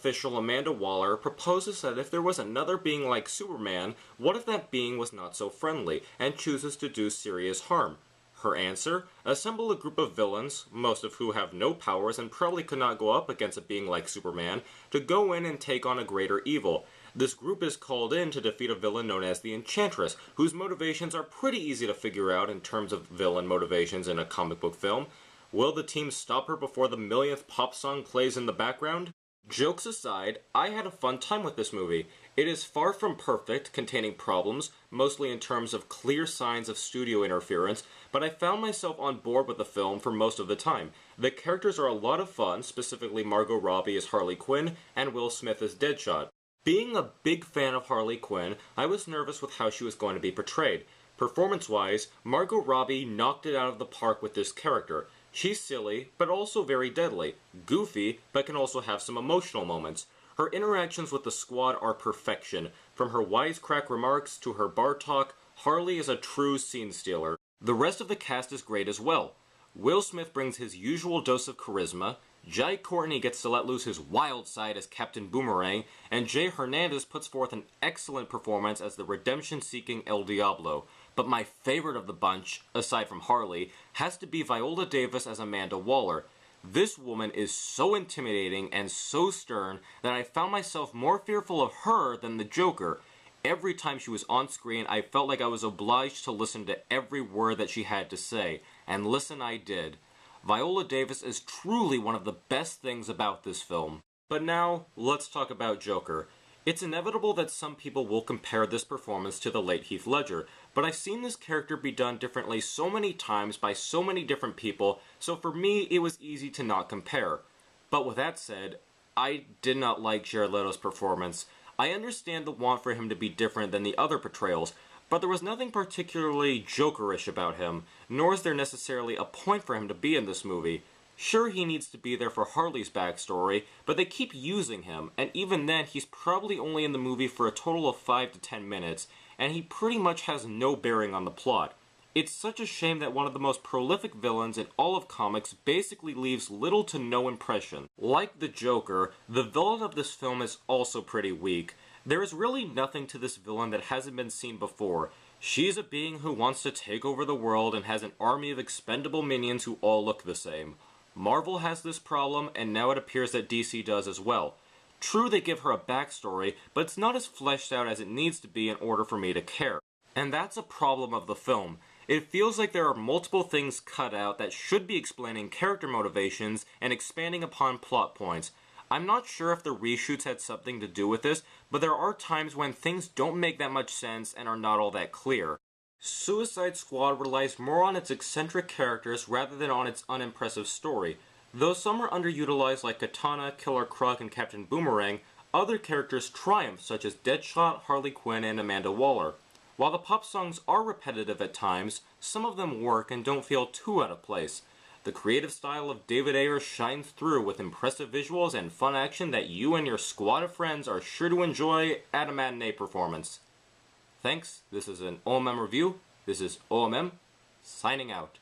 official Amanda Waller proposes that if there was another being like Superman, what if that being was not so friendly, and chooses to do serious harm? Her answer? Assemble a group of villains, most of who have no powers and probably could not go up against a being like Superman, to go in and take on a greater evil. This group is called in to defeat a villain known as the Enchantress, whose motivations are pretty easy to figure out in terms of villain motivations in a comic book film. Will the team stop her before the millionth pop song plays in the background? Jokes aside, I had a fun time with this movie. It is far from perfect, containing problems, mostly in terms of clear signs of studio interference, but I found myself on board with the film for most of the time. The characters are a lot of fun, specifically Margot Robbie as Harley Quinn, and Will Smith as Deadshot. Being a big fan of Harley Quinn, I was nervous with how she was going to be portrayed. Performance-wise, Margot Robbie knocked it out of the park with this character. She's silly, but also very deadly. Goofy, but can also have some emotional moments. Her interactions with the squad are perfection. From her wisecrack remarks to her bar talk, Harley is a true scene stealer. The rest of the cast is great as well. Will Smith brings his usual dose of charisma, Jai Courtney gets to let loose his wild side as Captain Boomerang, and Jay Hernandez puts forth an excellent performance as the redemption-seeking El Diablo. But my favorite of the bunch, aside from Harley, has to be Viola Davis as Amanda Waller. This woman is so intimidating and so stern that I found myself more fearful of her than the Joker. Every time she was on screen, I felt like I was obliged to listen to every word that she had to say, and listen I did. Viola Davis is truly one of the best things about this film. But now, let's talk about Joker. It's inevitable that some people will compare this performance to the late Heath Ledger, but I've seen this character be done differently so many times by so many different people, so for me it was easy to not compare. But with that said, I did not like Jared Leto's performance. I understand the want for him to be different than the other portrayals, but there was nothing particularly Jokerish about him, nor is there necessarily a point for him to be in this movie. Sure, he needs to be there for Harley's backstory, but they keep using him, and even then he's probably only in the movie for a total of 5 to 10 minutes, and he pretty much has no bearing on the plot. It's such a shame that one of the most prolific villains in all of comics basically leaves little to no impression. Like the Joker, the villain of this film is also pretty weak. There is really nothing to this villain that hasn't been seen before. She's a being who wants to take over the world and has an army of expendable minions who all look the same. Marvel has this problem, and now it appears that DC does as well. True, they give her a backstory, but it's not as fleshed out as it needs to be in order for me to care. And that's a problem of the film. It feels like there are multiple things cut out that should be explaining character motivations and expanding upon plot points. I'm not sure if the reshoots had something to do with this, but there are times when things don't make that much sense and are not all that clear. Suicide Squad relies more on its eccentric characters rather than on its unimpressive story. Though some are underutilized like Katana, Killer Croc, and Captain Boomerang, other characters triumph such as Deadshot, Harley Quinn, and Amanda Waller. While the pop songs are repetitive at times, some of them work and don't feel too out of place. The creative style of David Ayer shines through with impressive visuals and fun action that you and your squad of friends are sure to enjoy at a matinee performance. Thanks, this is an O.M.M review. This is O.M.M, signing out.